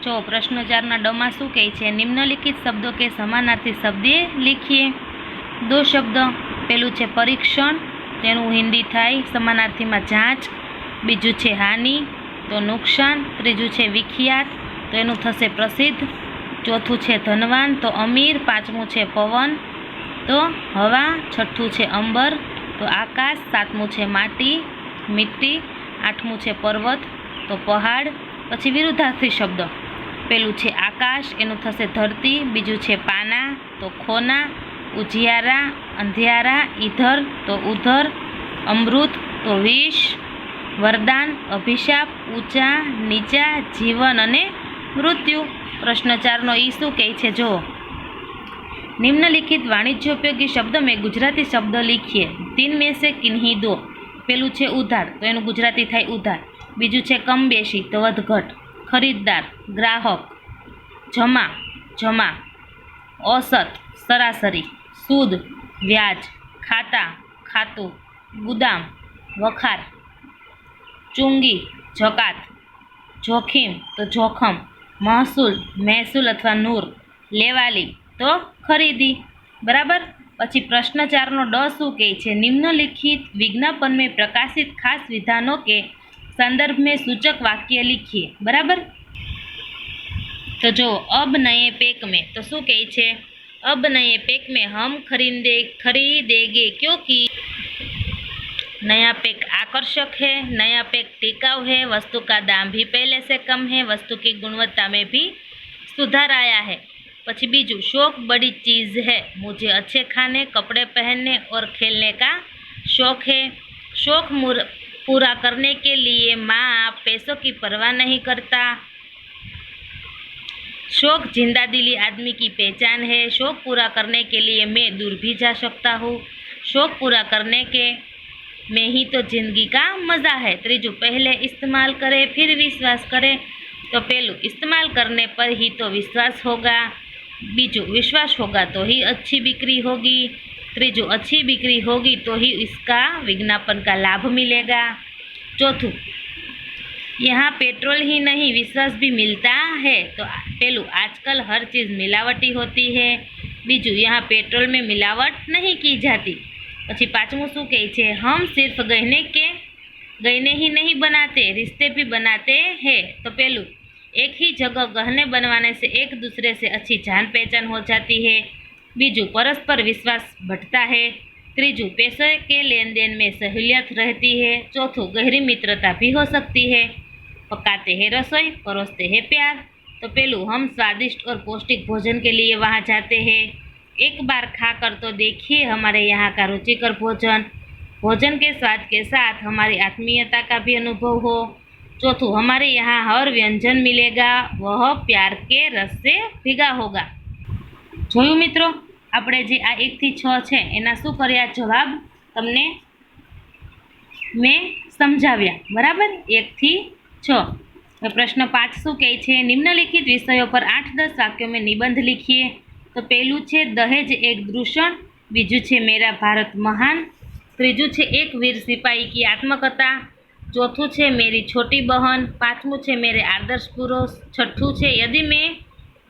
जो प्रश्न 4 ना ड में शू कहे छे निम्नलिखित शब्दों के समानार्थी शब्दे लिखिए। दो शब्द पेलू छे परीक्षण तेनु हिंदी थाय समानार्थी में जांच, बीजू छे हानि तो नुकसान, त्रीजू छे विख्यात तो एनु थशे प्रसिद्ध, चौथू छे धनवान तो अमीर, पांचमू छे पवन तो हवा, छठू छे अंबर तो आकाश, सातमू छे माटी मिट्टी, आठमू छे पर्वत तो पहाड़। पछी विरुद्धार्थी शब्द पेलू छे आकाश एनु थशे धरती, बीजू छे पाना तो खोना, उजियारा अंधियारा, इधर तो उधर, अमृत तो विष, वरदान अभिशाप, ऊंचा नीचा, जीवन अने मृत्यु। प्रश्न 4 नो ई शू कहे छे जो निम्नलिखित वाणिज्योपयोगी शब्द में गुजराती शब्द लिखिए। 3 में से किन्हीं दो। पेलू छे उधार तो एनु गुजराती थाय उधार, बीजू छे कम बेशी तो वधघट, खरीददार ग्राहक, जमा जमा, औसत सरासरी, सूद व्याज, खाता खातु, गुदाम वखार, चुंगी जकात, जोखिम तो जोखम, महसूल महसूल अथवा नूर, लेवाली तो खरीदी। बराबर। पछी प्रश्न 4 नो ड शू कहे छे निम्नलिखित विज्ञापन में प्रकाशित खास विधानों के संदर्भ में सूचक वाक्य लिखिए। बराबर। तो जो अब नए पैक में तो शू कहे छे अब नए पैक में हम खरीदेंगे क्योंकि नया पैक आकर्षक है, नया पैक टिकाऊ है, वस्तु का दाम भी पहले से कम है, वस्तु की गुणवत्ता में भी सुधार आया है। पछी बीजू शौक बड़ी चीज़ है, मुझे अच्छे खाने कपड़े पहनने और खेलने का शौक है। शौक पूरा करने के लिए माँ पैसों की परवाह नहीं करता। शौक जिंदा दिली आदमी की पहचान है। शौक पूरा करने के लिए मैं दूर भी जा सकता हूँ। शौक पूरा करने के में ही तो जिंदगी का मज़ा है। त्रीजू पहले इस्तेमाल करे फिर विश्वास करे तो पहलू इस्तेमाल करने पर ही तो विश्वास होगा, बीजू विश्वास होगा तो ही अच्छी बिक्री होगी, त्रीजू अच्छी बिक्री होगी तो ही इसका विज्ञापन का लाभ मिलेगा। चौथू यहाँ पेट्रोल ही नहीं विश्वास भी मिलता है तो पहलू आजकल हर चीज़ मिलावटी होती है, बीजू यहाँ पेट्रोल में मिलावट नहीं की जाती। पछी पांचमू शू कहे छे हम सिर्फ गहने ही नहीं बनाते रिश्ते भी बनाते हैं तो पहलू एक ही जगह गहने बनवाने से एक दूसरे से अच्छी जान पहचान हो जाती है, बीजू परस्पर विश्वास बढ़ता है, त्रीजू पैसे के लेन देन में सहूलियत रहती है, चौथू गहरी मित्रता भी हो सकती है। पकाते हैं रसोई परोसते हैं प्यार तो पहलू हम स्वादिष्ट और पौष्टिक भोजन के लिए वहाँ जाते हैं। एक बार खाकर तो देखिए हमारे यहाँ का रुचिकर भोजन, भोजन के स्वाद के साथ हमारी आत्मीयता का भी अनुभव हो। चौथू हमारे यहाँ हर व्यंजन मिलेगा वह प्यार के रस से भीगा होगा। जोयु मित्रों આપણે જે આ 1 થી 6 છે એના શું કર્યા જવાબ તમને મેં સમજાવ્યા। બરાબર 1 થી 6। પ્રશ્न 5 શું કહે છે નિમ્નલિખિત વિષયો પર 8-10 વાક્યોं में निबंध लिखिए। तो पहलू छे दहेज एक दूषण, बीजू छे मेरा भारत महान, त्रीजू छे एक वीर सिपाही की आत्मकथा, चौथू छे मेरी छोटी बहन, पांचमू छे मेरे आदर्श पुरुष, छठू छे यदि मैं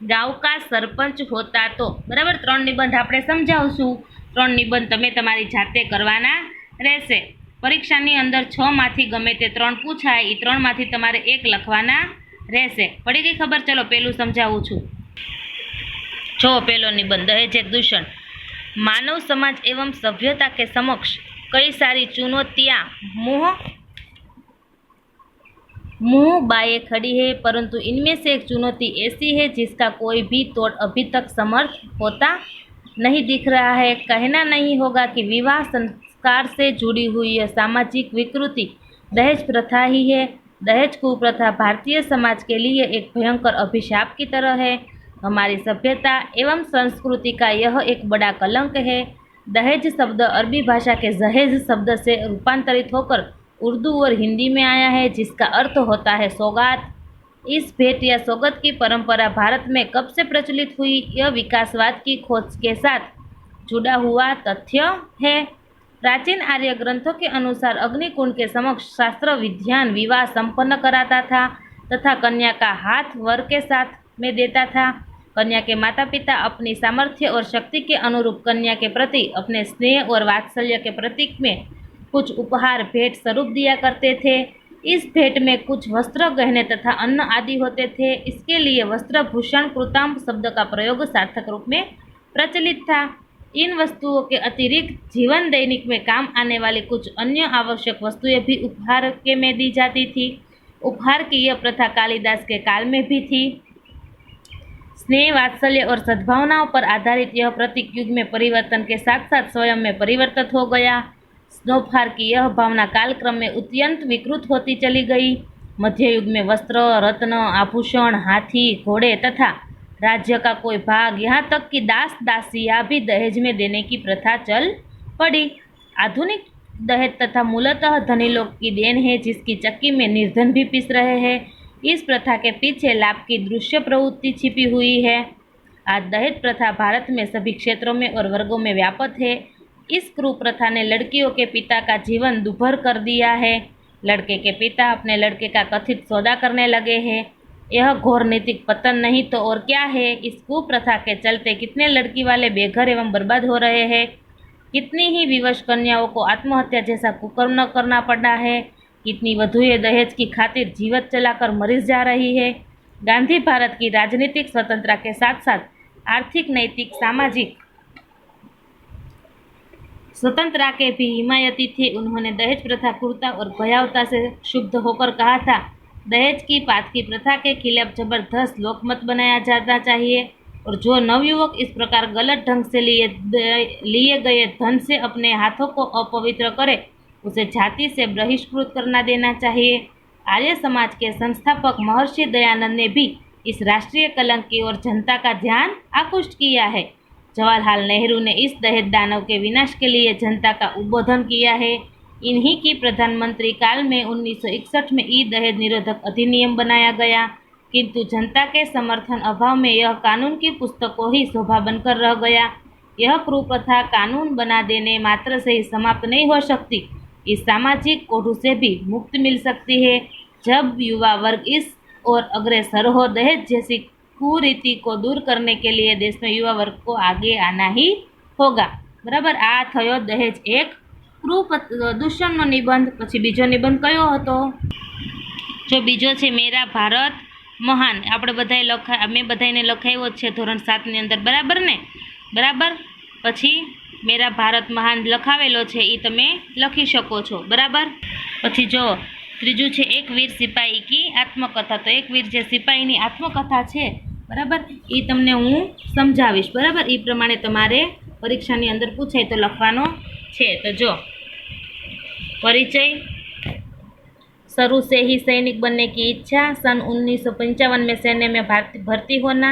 गाँव का सरपंच होता तो। बराबर 3 निबंध आपणे समझावशुं। 3 निबंध तमे तमारी जाते करवाना रहेशे। परीक्षानी अंदर 6 मांथी गमे ते 3 पूछाय ए 3 मांथी तमारे 1 लखवाना रहेशे। पड़ी गई खबर? चलो पहेलुं समझावुं छुं। जो पहलो निबंध दहेज एक दूषण। मानव समाज एवं सभ्यता के समक्ष कई सारी चुनौतियां मुंह बाए खड़ी है, परंतु इनमें से एक चुनौती ऐसी है जिसका कोई भी तोड़ अभी तक समर्थ होता नहीं दिख रहा है। कहना नहीं होगा कि विवाह संस्कार से जुड़ी हुई यह सामाजिक विकृति दहेज प्रथा ही है। दहेज कुप्रथा भारतीय समाज के लिए एक भयंकर अभिशाप की तरह है। हमारी सभ्यता एवं संस्कृति का यह एक बड़ा कलंक है। दहेज शब्द अरबी भाषा के जहेज शब्द से रूपांतरित होकर उर्दू और हिंदी में आया है, जिसका अर्थ होता है सौगात। इस भेंट या सौगत की परंपरा भारत में कब से प्रचलित हुई, यह विकासवाद की खोज के साथ जुड़ा हुआ तथ्य है। प्राचीन आर्य ग्रंथों के अनुसार अग्निकुंड के समक्ष शास्त्र विज्ञान विवाह संपन्न कराता था। तथा कन्या का हाथ वर के साथ में देता था। कन्या के माता पिता अपनी सामर्थ्य और शक्ति के अनुरूप कन्या के प्रति अपने स्नेह और वात्सल्य के प्रतीक में कुछ उपहार भेंट स्वरूप दिया करते थे। इस भेंट में कुछ वस्त्र, गहने तथा अन्न आदि होते थे। इसके लिए वस्त्र भूषण कृतांब शब्द का प्रयोग सार्थक रूप में प्रचलित था। इन वस्तुओं के अतिरिक्त जीवन दैनिक में काम आने वाली कुछ अन्य आवश्यक वस्तुएं भी उपहार के में दी जाती थी। उपहार की यह प्रथा कालिदास के काल में भी थी। स्नेह, वात्सल्य और सद्भावनाओं पर आधारित यह प्रतीक युग में परिवर्तन के साथ साथ स्वयं में परिवर्तित हो गया। उपहार की यह भावना कालक्रम में अत्यंत विकृत होती चली गई। मध्य युग में वस्त्र, रत्न, आभूषण, हाथी, घोड़े तथा राज्य का कोई भाग, यहाँ तक कि दास दासियाँ भी दहेज में देने की प्रथा चल पड़ी। आधुनिक दहेज तथा मूलतः धनी लोग की देन है, जिसकी चक्की में निर्धन भी पीस रहे हैं। इस प्रथा के पीछे लाभ की दृश्य प्रवृत्ति छिपी हुई है। आज दहेज प्रथा भारत में सभी क्षेत्रों में और वर्गों में व्यापक है। इस कुप्रथा ने लड़कियों के पिता का जीवन दुभर कर दिया है। लड़के के पिता अपने लड़के का कथित सौदा करने लगे हैं। यह घोर नैतिक पतन नहीं तो और क्या है। इस कुप्रथा के चलते कितने लड़की वाले बेघर एवं बर्बाद हो रहे हैं। कितनी ही विवश कन्याओं को आत्महत्या जैसा कुकर्म करना पड़ा है। कितनी वधुएं दहेज की खातिर जीवन चलाकर मर जा रही है। गांधी भारत की राजनीतिक स्वतंत्रता के साथ साथ आर्थिक, नैतिक, सामाजिक स्वतंत्रता के भी हिमायती थे। उन्होंने दहेज प्रथा क्रूरता और भयावता से क्षुब्ध होकर कहा था, दहेज की पातकी प्रथा के खिलाफ जबरदस्त लोकमत बनाया जाना चाहिए और जो नवयुवक इस प्रकार गलत ढंग से लिए गए धन से अपने हाथों को अपवित्र करे, उसे जाति से बहिष्कृत करना देना चाहिए। आर्य समाज के संस्थापक महर्षि दयानंद ने भी इस राष्ट्रीय कलंक की ओर जनता का ध्यान आकृष्ट किया है। जवाहरलाल नेहरू ने इस दहेज दानव के विनाश के लिए जनता का उद्बोधन किया है। इन्हीं की प्रधानमंत्री काल में 1961 में ई दहेज निरोधक अधिनियम बनाया गया, किंतु जनता के समर्थन अभाव में यह कानून की पुस्तकों ही शोभा बनकर रह गया। यह कुप्रथा कानून बना देने मात्र से ही समाप्त नहीं हो सकती। इस सामाजिक कोढ़ से भी मुक्ति मिल सकती है जब युवा वर्ग इस ओर अग्रसर हो। दहेज जैसी कुरीति को दूर करने के लिए देश में युवा वर्ग को आगे आना ही होगा। बराबर। आ थयो दहेज एक दूषणનો નિબંધ। પછી બીજો નિબંધ કયો હતો? જો બીજો છે મેરા ભારત મહાન। આપણે બધાએ મેં બધાને લખાવ્યો છે ધોરણ 7ની અંદર, બરાબર ને? બરાબર। પછી મેરા ભારત મહાન લખાવેલો છે એ તમે લખી શકો છો, બરાબર। પછી જો ત્રીજું છે એક વીર સિપાહી કી આત્મકથા। તો એક વીર જે સિપાહીની આત્મકથા છે, બરાબર, એ તમને હું સમજાવીશ, બરાબર। એ પ્રમાણે તમારે પરીક્ષાની અંદર પૂછાય તો લખવાનો છે। તો જો परिचय। शुरू से ही सैनिक बनने की इच्छा। सन 1955 में सैन्य में भर्ती होना।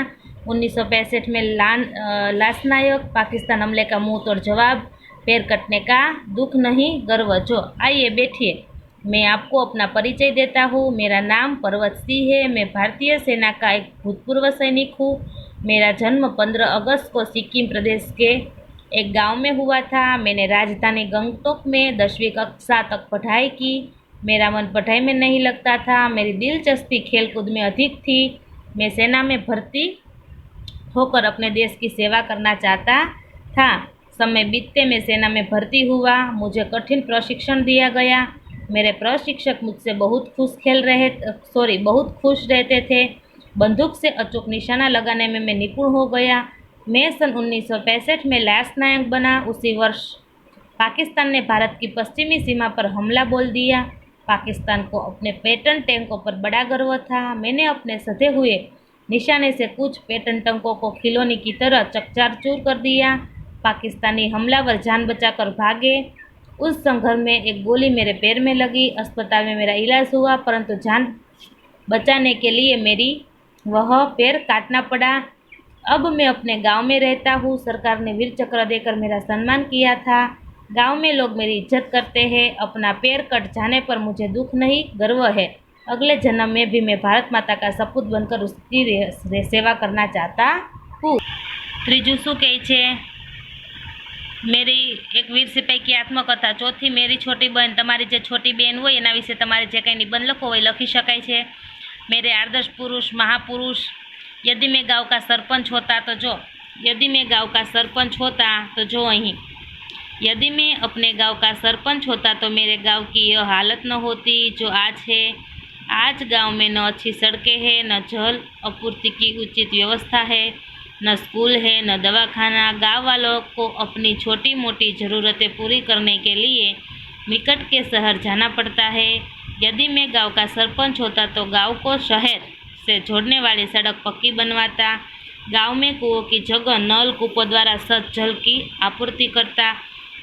1965 में लाशनायक पाकिस्तान हमले का मुंह तोड़ जवाब। पैर कटने का दुख नहीं, गर्व। जो आइए बैठिए, मैं आपको अपना परिचय देता हूँ। मेरा नाम पर्वत सिंह है। मैं भारतीय सेना का एक भूतपूर्व सैनिक हूँ। मेरा जन्म 15 अगस्त को सिक्किम प्रदेश के एक गांव में हुआ था। मैंने राजधानी गंगटोक में 10वीं कक्षा तक पढ़ाई की। मेरा मन पढ़ाई में नहीं लगता था। मेरी दिलचस्पी खेलकूद में अधिक थी। मैं सेना में भर्ती होकर अपने देश की सेवा करना चाहता था। समय बीतते मैं सेना में भर्ती हुआ। मुझे कठिन प्रशिक्षण दिया गया। मेरे प्रशिक्षक मुझसे बहुत खुश रहते थे। बंदूक से अचूक निशाना लगाने में मैं निपुण हो गया। मैं सन 1965 में लाशनायक बना। उसी वर्ष पाकिस्तान ने भारत की पश्चिमी सीमा पर हमला बोल दिया। पाकिस्तान को अपने पैटर्न टैंकों पर बड़ा गर्व था। मैंने अपने सधे हुए निशाने से कुछ पैटर्न टैंकों को खिलौने की तरह चकचार-चूर कर दिया। पाकिस्तानी हमलावर जान बचाकर भागे। उस संघर्ष में एक गोली मेरे पैर में लगी। अस्पताल में मेरा इलाज हुआ, परंतु जान बचाने के लिए मेरी वह पैर काटना पड़ा। अब मैं अपने गांव में रहता हूँ। सरकार ने वीर चक्र देकर मेरा सम्मान किया था। गांव में लोग मेरी इज्जत करते हैं। अपना पैर कट जाने पर मुझे दुख नहीं, गर्व है। अगले जन्म में भी मैं भारत माता का सपूत बनकर उसकी सेवा करना चाहता हूँ। त्रीजू शू कहे छे? मेरी एक वीर सिपाही की आत्मकथा। चौथी मेरी छोटी बहन। तमारी जे छोटी बहन होय एना विषे तमारे जे कांई निबंध लखो होय लखी शकाय छे। मेरे आदर्श पुरुष महापुरुष। यदि मैं गांव का सरपंच होता तो जो, यदि मैं गांव का सरपंच होता तो जो અહીં, यदि मैं अपने गांव का सरपंच होता तो मेरे गांव की यह हालत न होती जो आज है। आज गांव में न अच्छी सड़कें हैं, न जल आपूर्ति की उचित व्यवस्था है, न स्कूल है, न दवाखाना। गांव वालों को अपनी छोटी मोटी ज़रूरतें पूरी करने के लिए निकट के शहर जाना पड़ता है। यदि मैं गांव का सरपंच होता तो गांव को शहर से जोड़ने वाली सड़क पक्की बनवाता। गांव में कुओं की जगह नल कूपों द्वारा स्वच्छ जल की आपूर्ति करता।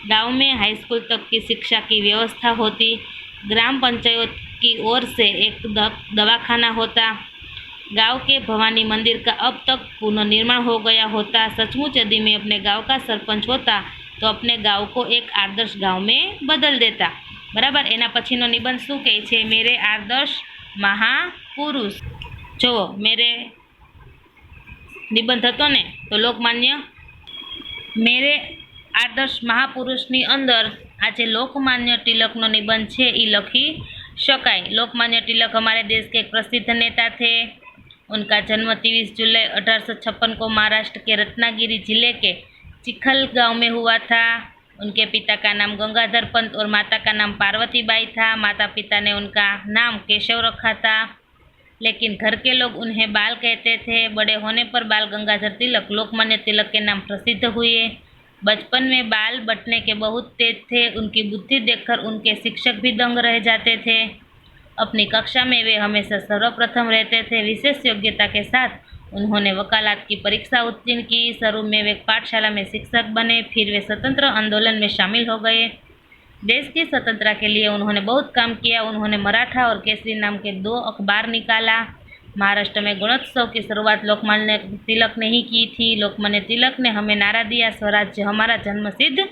गांव में हाई स्कूल तक की शिक्षा की व्यवस्था होती। ग्राम पंचायत की ओर से एक दवाखाना होता। गांव के भवानी मंदिर का अब तक पुनर्निर्माण हो गया होता। सचमुच यदि मैं अपने गांव का सरपंच होता तो अपने गांव को एक आदर्श गांव में बदल देता। बराबर। एना पछीनो निबंध शुं कहे छे? मेरे आदर्श महापुरुष। जो मेरे निबंध हतो ने तो लोकमान्य मेरे आदर्श महापुरुषनी अंदर आज लोकमान्य तिलकनो निबंध छे ई लखी शकाय। लोकमान्य तिलक हमारे देश के एक प्रसिद्ध नेता थे। उनका जन्म 23 जुलाई 1856 को महाराष्ट्र के रत्नागिरी जिले के चिखल गांव में हुआ था। उनके पिता का नाम गंगाधर पंत और माता का नाम पार्वतीबाई था। माता पिता ने उनका नाम केशव रखा था, लेकिन घर के लोग उन्हें बाल कहते थे। बड़े होने पर बाल गंगाधर तिलक लोकमान्य तिलक के नाम प्रसिद्ध हुए। बचपन में बाल बटने के बहुत तेज थे। उनकी बुद्धि देखकर उनके शिक्षक भी दंग रह जाते थे। अपनी कक्षा में वे हमेशा सर्वप्रथम रहते थे। विशेष योग्यता के साथ उन्होंने वकालत की परीक्षा उत्तीर्ण की। शुरू में वे पाठशाला में शिक्षक बने, फिर वे स्वतंत्र आंदोलन में शामिल हो गए। देश की स्वतंत्रता के लिए उन्होंने बहुत काम किया। उन्होंने मराठा और केसरी नाम के 2 अखबार निकाला। महाराष्ट्र में गणोत्सव की शुरुआत लोकमान्य तिलक ने ही की थी। लोकमान्य तिलक ने हमें नारा दिया, स्वराज्य हमारा जन्मसिद्ध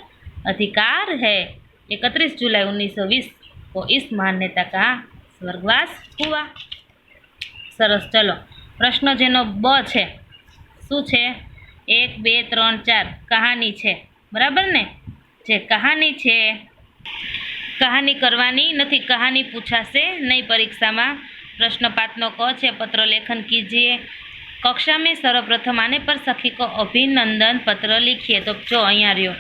अधिकार है। 31 जुलाई 1920 को इस महान नेता का स्वर्गवास हुआ। सरस। चलो प्रश्न जेनो ब छे शुं छे? 1 2 3 4 कहानी छे। बराबर ने? जे कहानी छे, कहानी करवानी नथी, कहानी पूछाशे नहीं परीक्षा में। प्रश्न 5 क छे, पत्र लेखन कीजिए। कक्षा में सर्वप्रथम आने पर सखी को अभिनंदन पत्र लिखिए। तो जो अहींया रह्यो।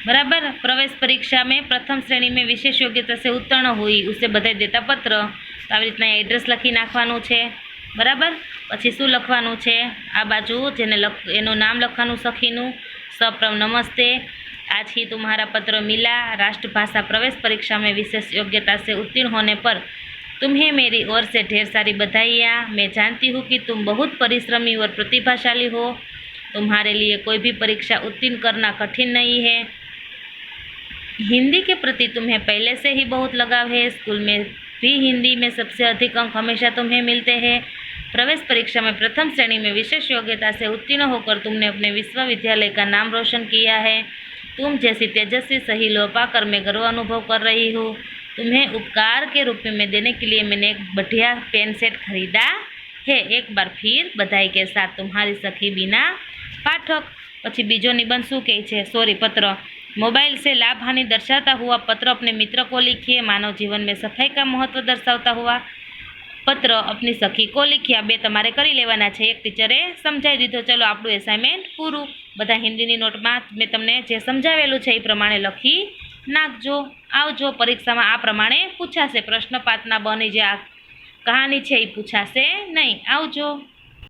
बराबर। प्रवेश परीक्षा में प्रथम श्रेणी में विशेष योग्यता से उत्तीर्ण हुई उसे बधाई देता पत्र। तो आ रीतना एड्रेस लखी नाखवानुं छे। बराबर। पछी शुं लखवानुं छे? आ बाजू जेने एनुं नाम लखवानुं सखीनुं। सप्रम नमस्ते, आज ही तुम्हारा पत्र मिला। राष्ट्रभाषा प्रवेश परीक्षा में विशेष योग्यता से उत्तीर्ण होने पर तुम्हें मेरी ओर से ढेर सारी बधाइयाँ। मैं जानती हूँ कि तुम बहुत परिश्रमी और प्रतिभाशाली हो। तुम्हारे लिए कोई भी परीक्षा उत्तीर्ण करना कठिन नहीं है। हिंदी के प्रति तुम्हें पहले से ही बहुत लगाव है। स्कूल में भी हिंदी में सबसे अधिक अंक हमेशा तुम्हें मिलते हैं। प्रवेश परीक्षा में प्रथम श्रेणी में विशेष योग्यता से उत्तीर्ण होकर तुमने अपने विश्वविद्यालय का नाम रोशन किया है। तुम जैसी तेजस्वी सहेलियों पाकर मैं गर्व अनुभव कर रही हूँ। तुम्हें उपकार के रूप में देने के लिए मैंने एक बढ़िया पेन सेट खरीदा है। एक बार फिर बधाई के साथ तुम्हारी सखी बीना पाठक। पछी बीजो निबंध शू कहे छे? सॉरी, पत्र। मोबाइल से लाभ हानि दर्शाता हुआ पत्र अपने मित्र को लिखिए। मानव जीवन में सफाई का महत्व दर्शाता हुआ पत्र अपनी सखी को लिखिए। बे तमारे करी लेवाना छे। एक टीचरे समझाई दीधो। चलो आपणुं एसाइनमेंट पूरुं। बधा हिंदीनी नोटमां मैं तमने जे समझावेलुं छे ए प्रमाणे लखी नाखजो। आवजो। परीक्षामां आ प्रमाणे पूछाशे। प्रश्न 5 ना 2 ની જે આ કહાની છે એ પૂછાશે નહીં। આવજો।